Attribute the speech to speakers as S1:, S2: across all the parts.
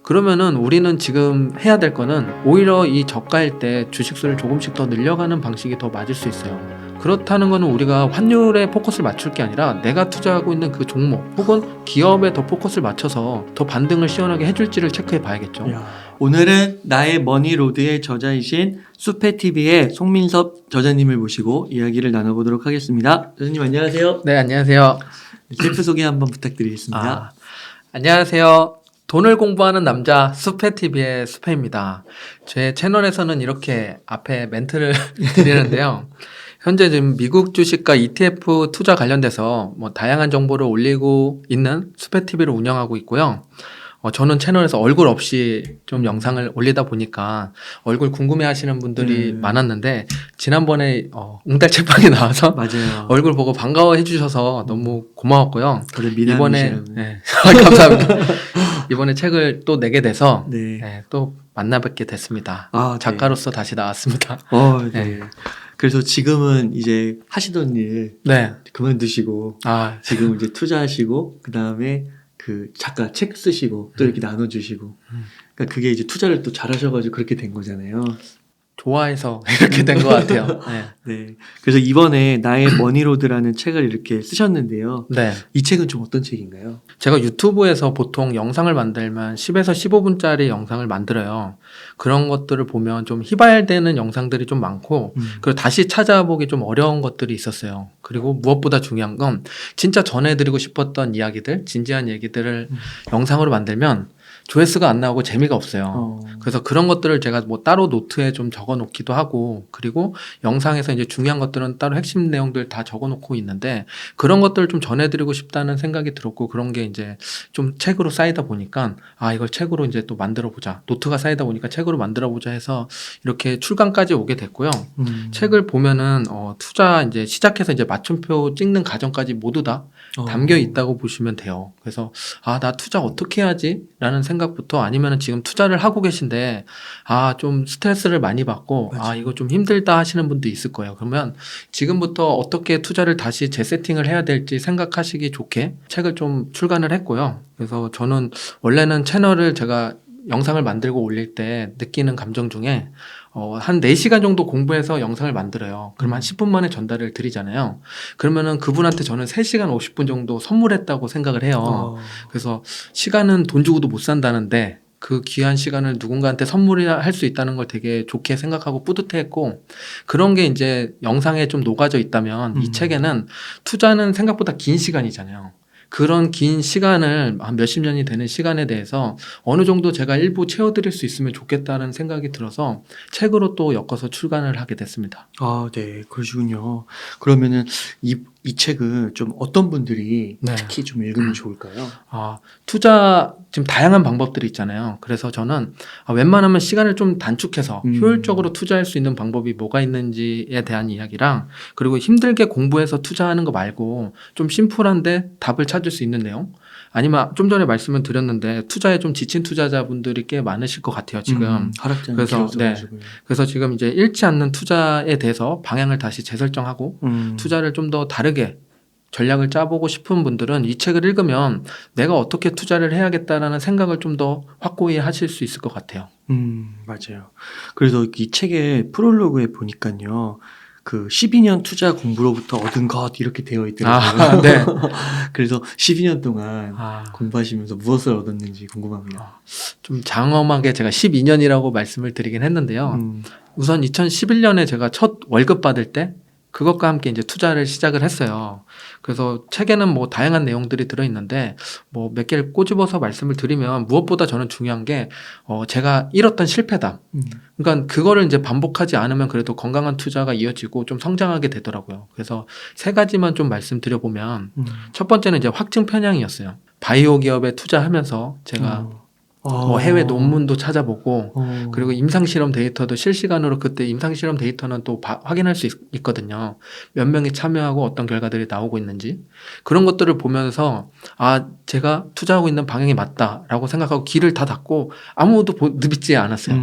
S1: 그러면은 우리는 지금 해야 될 거는 오히려 이 저가일 때 주식수를 조금씩 더 늘려가는 방식이 더 맞을 수 있어요. 그렇다는 거는 우리가 환율에 포커스를 맞출 게 아니라 내가 투자하고 있는 그 종목 혹은 기업에 더 포커스를 맞춰서 더 반등을 시원하게 해줄지를 체크해 봐야겠죠.
S2: 오늘은 나의 머니로드의 저자이신 수페TV의 송민섭 저자님을 모시고 이야기를 나눠보도록 하겠습니다. 저자님 안녕하세요.
S1: 네, 안녕하세요.
S2: 셀프 소개 한번 부탁드리겠습니다.
S1: 안녕하세요. 돈을 공부하는 남자 수페TV의 수페입니다. 제 채널에서는 이렇게 앞에 멘트를 드리는데요. 현재 지금 미국 주식과 ETF 투자 관련돼서 뭐 다양한 정보를 올리고 있는 수페TV를 운영하고 있고요. 저는 채널에서 얼굴 없이 좀 영상을 올리다 보니까 얼굴 궁금해하시는 분들이 많았는데 지난번에 웅달책방에 나와서
S2: 맞아요.
S1: 얼굴 보고 반가워해 주셔서 너무 고마웠고요. 이번에
S2: 네.
S1: 감사합니다. 이번에 책을 또 내게 돼서
S2: 네.
S1: 또 만나뵙게 됐습니다.
S2: 아,
S1: 작가로서 다시 나왔습니다.
S2: 네. 그래서 지금은 이제 하시던 일 그만두시고 지금 이제 투자하시고 그 다음에 그 작가 책 쓰시고 또 이렇게 나눠주시고 그러니까 그게 이제 투자를 또 잘하셔가지고 그렇게 된 거잖아요.
S1: 좋아해서 이렇게 된 것 같아요.
S2: 네. 그래서 이번에 나의 머니로드라는 책을 이렇게 쓰셨는데요.
S1: 네.
S2: 이 책은 좀 어떤 책인가요?
S1: 제가 유튜브에서 보통 영상을 만들면 10에서 15분짜리 영상을 만들어요. 그런 것들을 보면 좀 휘발되는 영상들이 좀 많고 그리고 다시 찾아보기 좀 어려운 것들이 있었어요. 그리고 무엇보다 중요한 건 진짜 전해드리고 싶었던 이야기들, 진지한 얘기들을 영상으로 만들면 조회수가 안 나오고 재미가 없어요. 그래서 그런 것들을 제가 뭐 따로 노트에 좀 적어 놓기도 하고 그리고 영상에서 이제 중요한 것들은 따로 핵심 내용들 다 적어 놓고 있는데 그런 것들을 좀 전해드리고 싶다는 생각이 들었고 그런 게 이제 좀 책으로 쌓이다 보니까 이걸 책으로 이제 또 만들어 보자. 노트가 쌓이다 보니까 책으로 만들어 보자 해서 이렇게 출간까지 오게 됐고요. 책을 보면은 투자 이제 시작해서 이제 맞춤표 찍는 과정까지 모두 다 담겨 있다고 보시면 돼요. 그래서 나 투자 어떻게 해야지? 라는 생각부터 아니면은 지금 투자를 하고 계신데 좀 스트레스를 많이 받고 이거 좀 힘들다 하시는 분도 있을 거예요. 그러면 지금부터 어떻게 투자를 다시 재세팅을 해야 될지 생각하시기 좋게 책을 좀 출간을 했고요. 그래서 저는 원래는 채널을 제가 영상을 만들고 올릴 때 느끼는 감정 중에 한 4시간 정도 공부해서 영상을 만들어요. 그럼 한 10분 만에 전달을 드리잖아요. 그러면은 그분한테 저는 3시간 50분 정도 선물했다고 생각을 해요. 그래서 시간은 돈 주고도 못 산다는데 그 귀한 시간을 누군가한테 선물할 수 있다는 걸 되게 좋게 생각하고 뿌듯해했고 그런 게 이제 영상에 좀 녹아져 있다면 이 책에는 투자는 생각보다 긴 시간이잖아요. 그런 긴 시간을 한 몇십 년이 되는 시간에 대해서 어느 정도 제가 일부 채워드릴 수 있으면 좋겠다는 생각이 들어서 책으로 또 엮어서 출간을 하게 됐습니다.
S2: 네, 그러시군요. 그러면은 이 책은 좀 어떤 분들이 특히 좀 읽으면 좋을까요?
S1: 투자 지금 다양한 방법들이 있잖아요. 그래서 저는 웬만하면 시간을 좀 단축해서 효율적으로 투자할 수 있는 방법이 뭐가 있는지에 대한 이야기랑 그리고 힘들게 공부해서 투자하는 거 말고 좀 심플한데 답을 찾을 수 있는 내용 아니면 좀 전에 말씀을 드렸는데 투자에 좀 지친 투자자분들이 꽤 많으실 것 같아요 지금. 그래서 지금 이제 잃지 않는 투자에 대해서 방향을 다시 재설정하고 투자를 좀 더 다르게 전략을 짜보고 싶은 분들은 이 책을 읽으면 내가 어떻게 투자를 해야겠다라는 생각을 좀 더 확고히 하실 수 있을 것 같아요.
S2: 맞아요. 그래서 이 책의 프롤로그에 보니까요. 그 12년 투자 공부로부터 얻은 것 이렇게 되어 있더라고요.
S1: 네.
S2: 그래서 12년 동안 공부하시면서 무엇을 얻었는지 궁금합니다.
S1: 좀 장엄하게 제가 12년이라고 말씀을 드리긴 했는데요. 우선 2011년에 제가 첫 월급 받을 때 그것과 함께 이제 투자를 시작을 했어요. 그래서 책에는 뭐 다양한 내용들이 들어있는데 뭐 몇 개를 꼬집어서 말씀을 드리면 무엇보다 저는 중요한 게 제가 잃었던 실패담. 그러니까 그거를 이제 반복하지 않으면 그래도 건강한 투자가 이어지고 좀 성장하게 되더라고요. 그래서 3가지만 좀 말씀드려보면 첫 번째는 이제 확증 편향이었어요. 바이오 기업에 투자하면서 제가 뭐 해외 논문도 찾아보고 그리고 임상실험 데이터도 실시간으로 그때 임상실험 데이터는 또 확인할 수 있거든요. 몇 명이 참여하고 어떤 결과들이 나오고 있는지 그런 것들을 보면서 제가 투자하고 있는 방향이 맞다라고 생각하고 귀를 다 닫고 아무도 믿지 않았어요.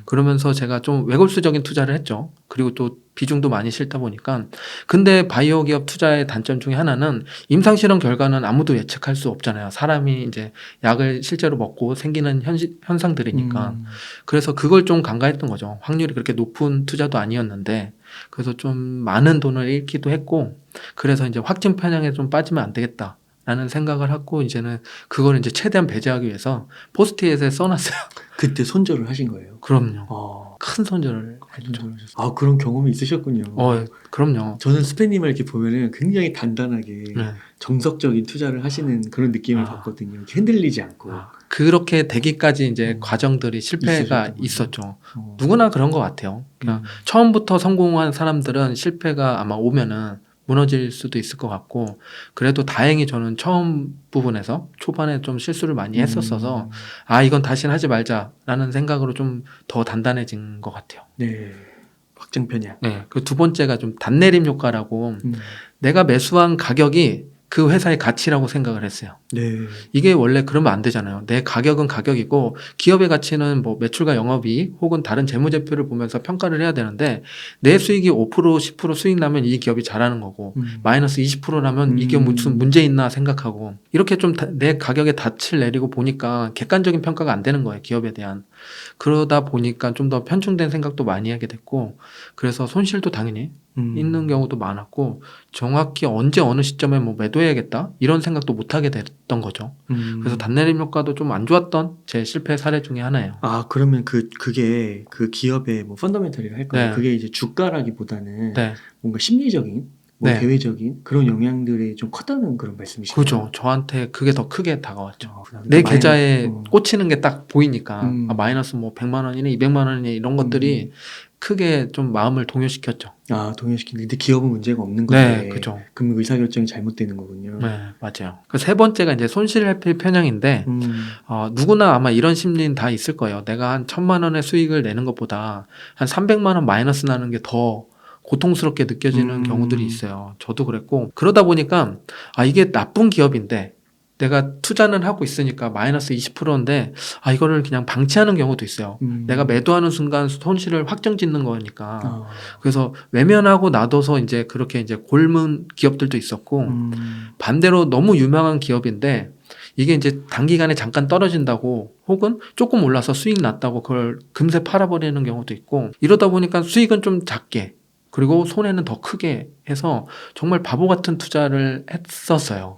S1: 그러면서 제가 좀 외골수적인 투자를 했죠. 그리고 또 비중도 많이 싫다 보니까. 근데 바이오 기업 투자의 단점 중에 하나는 임상실험 결과는 아무도 예측할 수 없잖아요. 사람이 이제 약을 실제로 먹고 생기는 현상들이니까. 그래서 그걸 좀 간과했던 거죠. 확률이 그렇게 높은 투자도 아니었는데. 그래서 좀 많은 돈을 잃기도 했고, 그래서 이제 확진 편향에 좀 빠지면 안 되겠다. 라는 생각을 하고 이제는 그걸 이제 최대한 배제하기 위해서 포스트잇에 써놨어요.
S2: 그때 손절을 하신 거예요?
S1: 그럼요. 큰 손절을 했죠.
S2: 아, 그런 경험이 있으셨군요.
S1: 그럼요.
S2: 저는 스페님을 이렇게 보면은 굉장히 단단하게 정석적인 투자를 하시는 그런 느낌을 받거든요. 흔들리지 않고.
S1: 그렇게 되기까지 이제 과정들이 실패가 있었죠. 누구나 그런 것 같아요. 그냥 처음부터 성공한 사람들은 실패가 아마 오면은 무너질 수도 있을 것 같고, 그래도 다행히 저는 처음 부분에서 초반에 좀 실수를 많이 했었어서 이건 다시는 하지 말자라는 생각으로 좀 더 단단해진 것 같아요.
S2: 네, 확정 편향.
S1: 네, 그 두 번째가 좀 단내림 효과라고, 내가 매수한 가격이 그 회사의 가치라고 생각을 했어요.
S2: 네.
S1: 이게 원래 그러면 안 되잖아요. 내 가격은 가격이고 기업의 가치는 뭐 매출과 영업이익 혹은 다른 재무제표를 보면서 평가를 해야 되는데, 내 수익이 5% 10% 수익 나면 이 기업이 잘하는 거고 마이너스 20%라면 이 기업 무슨 문제 있나 생각하고, 이렇게 좀 내 가격에 닻을 내리고 보니까 객관적인 평가가 안 되는 거예요, 기업에 대한. 그러다 보니까 좀 더 편중된 생각도 많이 하게 됐고, 그래서 손실도 당연히 있는 경우도 많았고, 정확히 언제 어느 시점에 뭐 매도해야겠다 이런 생각도 못 하게 됐던 거죠. 그래서 단내림 효과도 좀 안 좋았던 제 실패 사례 중에 하나예요.
S2: 아, 그러면 그게 그 기업의 뭐 펀더멘털이라 할까요? 네. 그게 이제 주가라기보다는 뭔가 심리적인, 뭐 대외적인 그런 영향들이 좀 컸다는 그런 말씀이시죠?
S1: 그죠. 저한테 그게 더 크게 다가왔죠. 내 계좌에 꽂히는 게 딱 보이니까 마이너스 뭐 100만 원이네 200만 원이네 이런 것들이 크게 좀 마음을 동요시켰죠.
S2: 동요시키는데, 근데 기업은 문제가 없는 건데.
S1: 네, 그죠.
S2: 그럼 의사결정이 잘못되는 거군요.
S1: 네, 맞아요. 그 세 번째가 이제 손실 회피 편향인데, 누구나 아마 이런 심리는 다 있을 거예요. 내가 한 1,000만 원의 수익을 내는 것보다 한 300만 원 마이너스 나는 게 더 고통스럽게 느껴지는 경우들이 있어요. 저도 그랬고, 그러다 보니까 이게 나쁜 기업인데 내가 투자는 하고 있으니까 마이너스 20%인데 이거를 그냥 방치하는 경우도 있어요. 내가 매도하는 순간 손실을 확정 짓는 거니까. 그래서 외면하고 놔둬서 이제 그렇게 이제 골문 기업들도 있었고, 반대로 너무 유명한 기업인데 이게 이제 단기간에 잠깐 떨어진다고 혹은 조금 올라서 수익 났다고 그걸 금세 팔아버리는 경우도 있고, 이러다 보니까 수익은 좀 작게 그리고 손해는 더 크게 해서 정말 바보 같은 투자를 했었어요.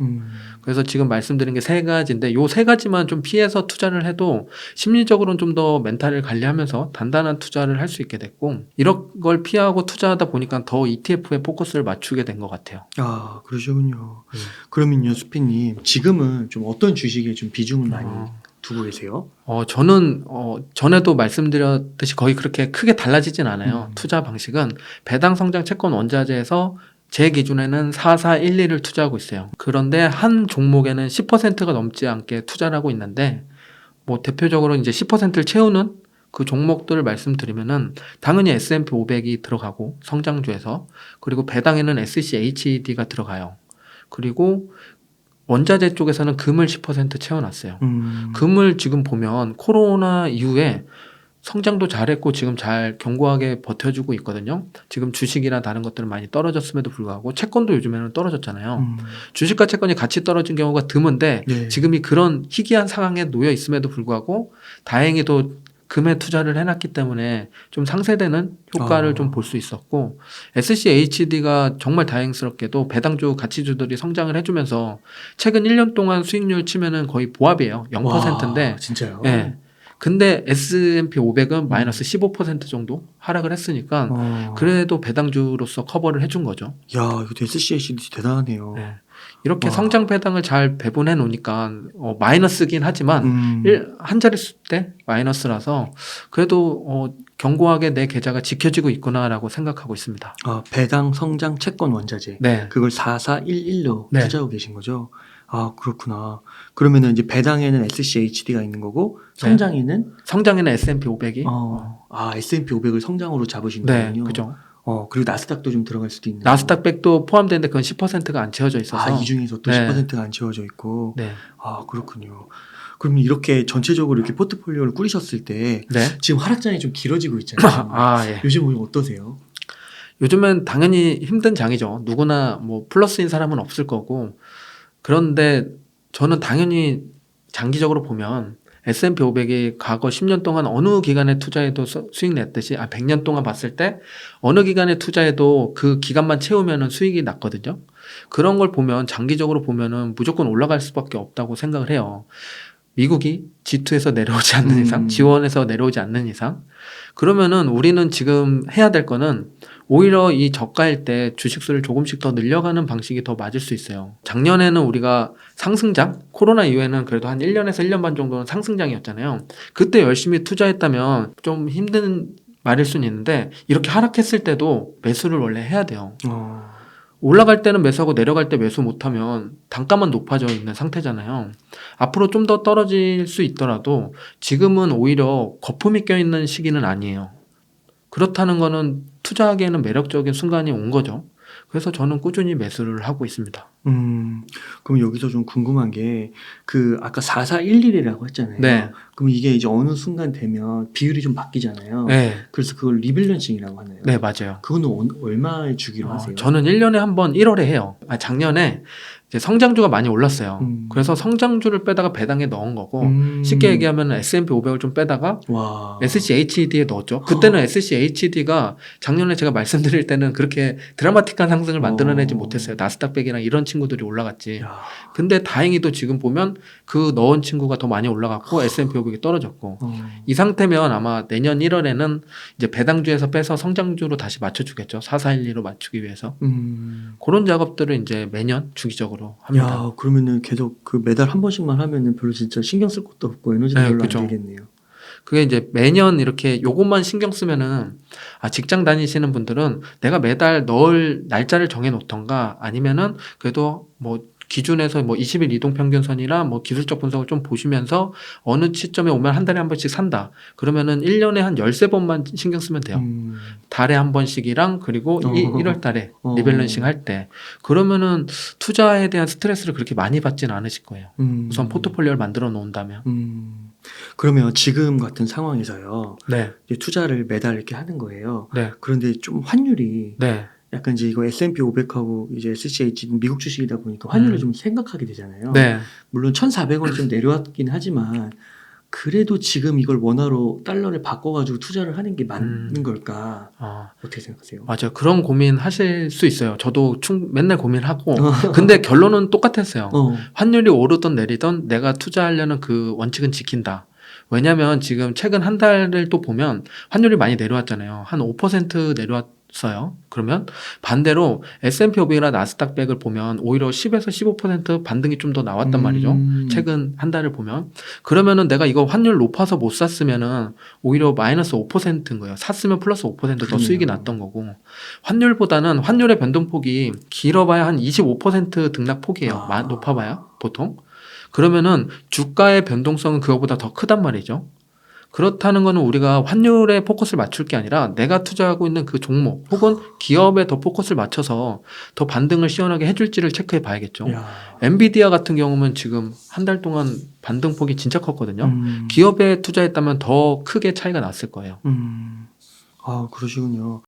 S1: 그래서 지금 말씀드린 게 세 가지인데, 요 세 가지만 좀 피해서 투자를 해도 심리적으로는 좀 더 멘탈을 관리하면서 단단한 투자를 할 수 있게 됐고, 이런 걸 피하고 투자하다 보니까 더 ETF에 포커스를 맞추게 된 것 같아요.
S2: 그러시군요. 그러면요, 수피님, 지금은 좀 어떤 주식에 좀 비중을 많이 두고 계세요?
S1: 저는 전에도 말씀드렸듯이 거의 그렇게 크게 달라지진 않아요. 투자 방식은 배당 성장 채권 원자재에서 제 기준에는 4412를 투자하고 있어요. 그런데 한 종목에는 10%가 넘지 않게 투자를 하고 있는데, 뭐 대표적으로 이제 10%를 채우는 그 종목들을 말씀드리면은 당연히 S&P 500이 들어가고 성장주에서, 그리고 배당에는 SCHED가 들어가요. 그리고 원자재 쪽에서는 금을 10% 채워놨어요. 금을 지금 보면 코로나 이후에 성장도 잘했고 지금 잘 견고하게 버텨주고 있거든요. 지금 주식이나 다른 것들은 많이 떨어졌음에도 불구하고 채권도 요즘에는 떨어졌잖아요. 주식과 채권이 같이 떨어진 경우가 드문데 지금이 그런 희귀한 상황에 놓여 있음에도 불구하고 다행히도 금에 투자를 해놨기 때문에 좀 상쇄되는 효과를 좀 볼 수 있었고, SCHD가 정말 다행스럽게도 배당주 가치주들이 성장을 해주면서 최근 1년 동안 수익률 치면은 거의 보합이에요. 0%인데.
S2: 진짜요?
S1: 네. 근데 S&P 500은 마이너스 15% 정도 하락을 했으니까 그래도 배당주로서 커버를 해준 거죠.
S2: 이거 SCHD 대단하네요.
S1: 네. 이렇게 성장 배당을 잘 배분해 놓으니까 마이너스긴 하지만 한 자릿수 때 마이너스라서 그래도 견고하게 내 계좌가 지켜지고 있구나라고 생각하고 있습니다.
S2: 배당 성장 채권 원자재. 그걸 4411로 투자하고 계신 거죠? 그렇구나. 그러면은 이제 배당에는 SCHD가 있는 거고 성장에는
S1: S&P 500이
S2: S&P 500을 성장으로 잡으신 거군요.
S1: 그죠.
S2: 그리고 나스닥도 좀 들어갈 수도 있네요.
S1: 나스닥백도 포함되는데 그건 10%가 안 채워져 있어서.
S2: 이 중에서 또 10%가 안 채워져 있고. 그렇군요. 그럼 이렇게 전체적으로 이렇게 포트폴리오를 꾸리셨을 때 지금 하락장이 좀 길어지고 있잖아요. 요즘 어떠세요?
S1: 요즘엔 당연히 힘든 장이죠. 누구나 뭐 플러스인 사람은 없을 거고. 그런데 저는 당연히 장기적으로 보면 S&P 500이 과거 10년 동안 어느 기간에 투자해도 수익 냈듯이 100년 동안 봤을 때 어느 기간에 투자해도 그 기간만 채우면은 수익이 났거든요. 그런 걸 보면 장기적으로 보면은 무조건 올라갈 수밖에 없다고 생각을 해요. 미국이 G2에서 내려오지 않는 이상, G1에서 내려오지 않는 이상, 그러면은 우리는 지금 해야 될 거는 오히려 이 저가일 때 주식수를 조금씩 더 늘려가는 방식이 더 맞을 수 있어요. 작년에는 우리가 상승장, 코로나 이후에는 그래도 한 1년에서 1년 반 정도는 상승장이었잖아요. 그때 열심히 투자했다면 좀 힘든 말일 수는 있는데 이렇게 하락했을 때도 매수를 원래 해야 돼요. 올라갈 때는 매수하고 내려갈 때 매수 못하면 단가만 높아져 있는 상태잖아요. 앞으로 좀 더 떨어질 수 있더라도 지금은 오히려 거품이 껴있는 시기는 아니에요. 그렇다는 거는 투자하기에는 매력적인 순간이 온 거죠. 그래서 저는 꾸준히 매수를 하고 있습니다.
S2: 그럼 여기서 좀 궁금한 게, 아까 4411이라고 했잖아요.
S1: 네.
S2: 그럼 이게 이제 어느 순간 되면 비율이 좀 바뀌잖아요.
S1: 네.
S2: 그래서 그걸 리밸런싱이라고 하나요?
S1: 네, 맞아요.
S2: 그거는 얼마에 주기로 하세요?
S1: 저는 1년에 한 번 1월에 해요. 작년에 이제 성장주가 많이 올랐어요. 그래서 성장주를 빼다가 배당에 넣은 거고, 쉽게 얘기하면 S&P 500을 좀 빼다가 SCHD에 넣었죠. 그때는 SCHD가 작년에 제가 말씀드릴 때는 그렇게 드라마틱한 상승을 만들어내지 못했어요. 나스닥 100이랑 이런 친구들이 올라갔지. 근데 다행히도 지금 보면 그 넣은 친구가 더 많이 올라갔고 S&P 500이 떨어졌고, 이 상태면 아마 내년 1월에는 이제 배당주에서 빼서 성장주로 다시 맞춰주겠죠. 4412로 맞추기 위해서. 그런 작업들을 이제 매년 주기적으로 합니다.
S2: 야, 그러면은 계속 매달 한 번씩만 하면은 별로 진짜 신경 쓸 것도 없고 에너지도 별로
S1: 그쵸.
S2: 안 들겠네요.
S1: 그게 이제 매년 이렇게 요것만 신경 쓰면은, 직장 다니시는 분들은 내가 매달 넣을 날짜를 정해 놓던가, 아니면은 그래도 뭐 기준에서 뭐 20일 이동평균선이나 뭐 기술적 분석을 좀 보시면서 어느 시점에 오면 한 달에 한 번씩 산다. 그러면은 1년에 한 13번만 신경 쓰면 돼요. 달에 한 번씩이랑, 그리고 1월 달에 리밸런싱 할 때. 그러면은 투자에 대한 스트레스를 그렇게 많이 받진 않으실 거예요. 우선 포트폴리오를 만들어 놓은다면.
S2: 그러면 지금 같은 상황에서요.
S1: 네.
S2: 이제 투자를 매달 이렇게 하는 거예요.
S1: 네.
S2: 그런데 좀 환율이
S1: 네.
S2: 약간 이제 이거 S&P 500하고 이제 SCH 미국 주식이다 보니까 환율을 좀 생각하게 되잖아요.
S1: 네.
S2: 물론 1,400원 좀 내려왔긴 하지만 그래도 지금 이걸 원화로 달러를 바꿔가지고 투자를 하는 게 맞는 걸까? 어떻게 생각하세요?
S1: 맞아요. 그런 고민 하실 수 있어요. 저도 맨날 고민하고. 근데 결론은 똑같았어요. 환율이 오르던 내리던 내가 투자하려는 그 원칙은 지킨다. 왜냐면 지금 최근 한 달을 또 보면 환율이 많이 내려왔잖아요. 한 5% 내려왔어요. 그러면 반대로 S&P 500이나 나스닥 100을 보면 오히려 10에서 15% 반등이 좀 더 나왔단 말이죠. 최근 한 달을 보면. 그러면은 내가 이거 환율 높아서 못 샀으면은 오히려 마이너스 5%인 거예요. 샀으면 플러스 5% 더 수익이 났던 거고. 환율보다는 환율의 변동폭이 길어봐야 한 25% 등락폭이에요. 높아봐야 보통. 그러면은 주가의 변동성은 그거보다 더 크단 말이죠. 그렇다는 거는 우리가 환율에 포커스를 맞출 게 아니라 내가 투자하고 있는 그 종목 혹은 기업에 더 포커스를 맞춰서 더 반등을 시원하게 해줄지를 체크해 봐야겠죠. 엔비디아 같은 경우는 지금 한 달 동안 반등폭이 진짜 컸거든요. 기업에 투자했다면 더 크게 차이가 났을 거예요.
S2: 그러시군요.